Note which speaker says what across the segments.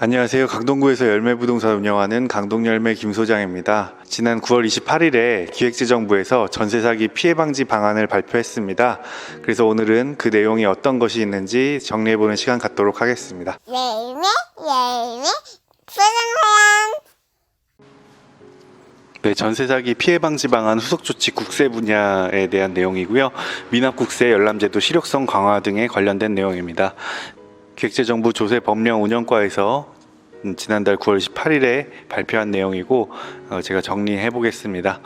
Speaker 1: 안녕하세요. 강동구에서 열매부동산 운영하는 강동열매 김소장입니다. 지난 9월 28일에 기획재정부에서 전세 사기 피해 방지 방안을 발표했습니다. 그래서 오늘은 그 내용이 어떤 것이 있는지 정리해보는 시간 갖도록 하겠습니다. 네, 전세 사기 피해 방지 방안 후속 조치 국세 분야에 대한 내용이고요. 미납 국세 열람제도 실효성 강화 등에 관련된 내용입니다. 기획재정부 조세 법령 운영과에서 지난달 9월 18일에 발표한 내용이고 제가 정리해 보겠습니다.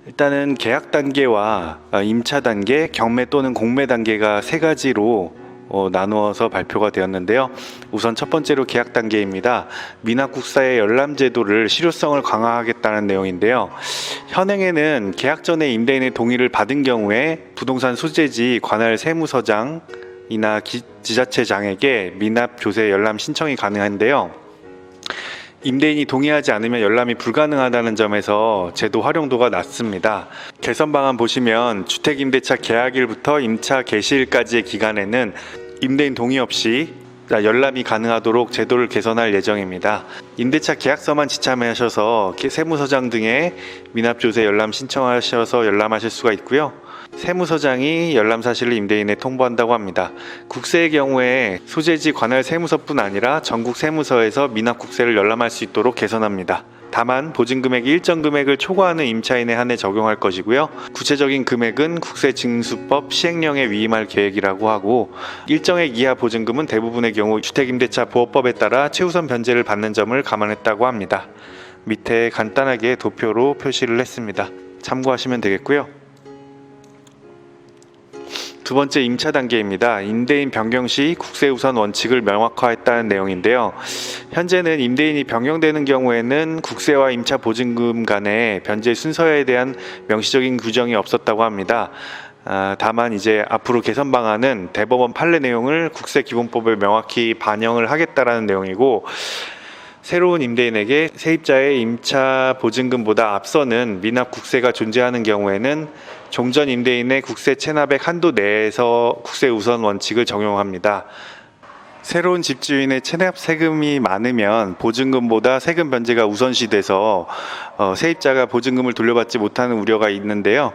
Speaker 1: 일단은 계약 단계와 임차 단계, 경매 또는 공매 단계가 세 가지로 나누어서 발표가 되었는데요. 우선 첫 번째로 계약 단계입니다. 미납국사의 열람제도를 실효성을 강화하겠다는 내용인데요. 현행에는 계약 전에 임대인의 동의를 받은 경우에 부동산 소재지 관할 세무서장 이나 지자체장에게 미납 조세 열람 신청이 가능한데요. 임대인이 동의하지 않으면 열람이 불가능하다는 점에서 제도 활용도가 낮습니다. 개선 방안 보시면 주택임대차 계약일부터 임차 개시일까지의 기간에는 임대인 동의 없이 열람이 가능하도록 제도를 개선할 예정입니다. 임대차 계약서만 지참하셔서 세무서장 등에 미납조세 열람 신청하셔서 열람하실 수가 있고요. 세무서장이 열람 사실을 임대인에 통보한다고 합니다. 국세의 경우에 소재지 관할 세무서뿐 아니라 전국 세무서에서 미납 국세를 열람할 수 있도록 개선합니다. 다만 보증금액이 일정 금액을 초과하는 임차인에 한해 적용할 것이고요. 구체적인 금액은 국세징수법 시행령에 위임할 계획이라고 하고, 일정액 이하 보증금은 대부분의 경우 주택임대차 보호법에 따라 최우선 변제를 받는 점을 감안했다고 합니다. 밑에 간단하게 도표로 표시를 했습니다. 참고하시면 되겠고요. 두 번째 임차 단계입니다. 임대인 변경 시 국세 우선 원칙을 명확화했다는 내용인데요. 현재는 임대인이 변경되는 경우에는 국세와 임차 보증금 간의 변제 순서에 대한 명시적인 규정이 없었다고 합니다. 다만 이제 앞으로 개선 방안은 대법원 판례 내용을 국세기본법에 명확히 반영을 하겠다라는 내용이고, 새로운 임대인에게 세입자의 임차 보증금보다 앞서는 미납 국세가 존재하는 경우에는 종전 임대인의 국세 체납액 한도 내에서 국세 우선 원칙을 적용합니다. 새로운 집주인의 체납 세금이 많으면 보증금보다 세금 변제가 우선시돼서 세입자가 보증금을 돌려받지 못하는 우려가 있는데요.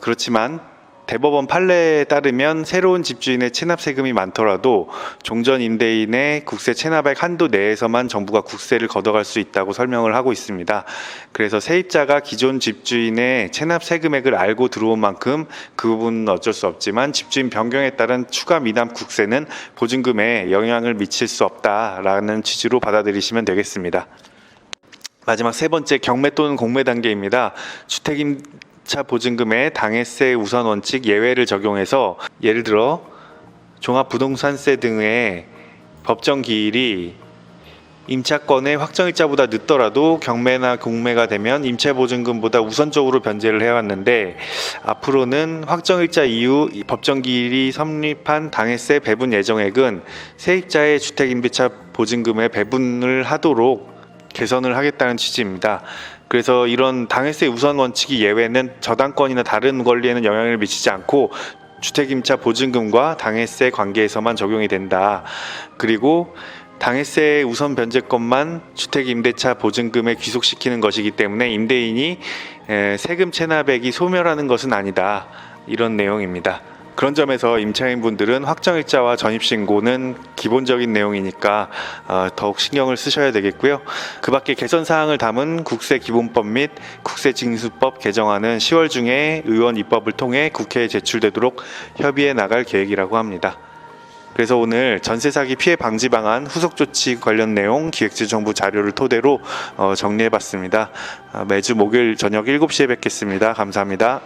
Speaker 1: 그렇지만 대법원 판례에 따르면 새로운 집주인의 체납 세금이 많더라도 종전 임대인의 국세 체납액 한도 내에서만 정부가 국세를 걷어갈 수 있다고 설명을 하고 있습니다. 그래서 세입자가 기존 집주인의 체납 세금액을 알고 들어온 만큼 그 부분은 어쩔 수 없지만 집주인 변경에 따른 추가 미납 국세는 보증금에 영향을 미칠 수 없다라는 취지로 받아들이시면 되겠습니다. 마지막 세 번째 경매 또는 공매 단계입니다. 주택임차 보증금에 당해세 우선 원칙 예외를 적용해서, 예를 들어 종합부동산세 등의 법정 기일이 임차권의 확정일자보다 늦더라도 경매나 공매가 되면 임차보증금보다 우선적으로 변제를 해왔는데, 앞으로는 확정일자 이후 법정 기일이 성립한 당해세 배분 예정액은 세입자의 주택임대차 보증금에 배분을 하도록 개선을 하겠다는 취지입니다. 그래서 이런 당해세 우선 원칙이 예외는 저당권이나 다른 권리에는 영향을 미치지 않고 주택임차 보증금과 당해세 관계에서만 적용이 된다. 그리고 당해세 우선 변제권만 주택임대차 보증금에 귀속시키는 것이기 때문에 임대인이 세금 체납액이 소멸하는 것은 아니다. 이런 내용입니다. 그런 점에서 임차인분들은 확정일자와 전입신고는 기본적인 내용이니까 더욱 신경을 쓰셔야 되겠고요. 그 밖에 개선사항을 담은 국세기본법 및 국세징수법 개정안은 10월 중에 의원 입법을 통해 국회에 제출되도록 협의해 나갈 계획이라고 합니다. 그래서 오늘 전세 사기 피해 방지 방안 후속 조치 관련 내용 기획재정부 자료를 토대로 정리해 봤습니다. 매주 목요일 저녁 7시에 뵙겠습니다. 감사합니다.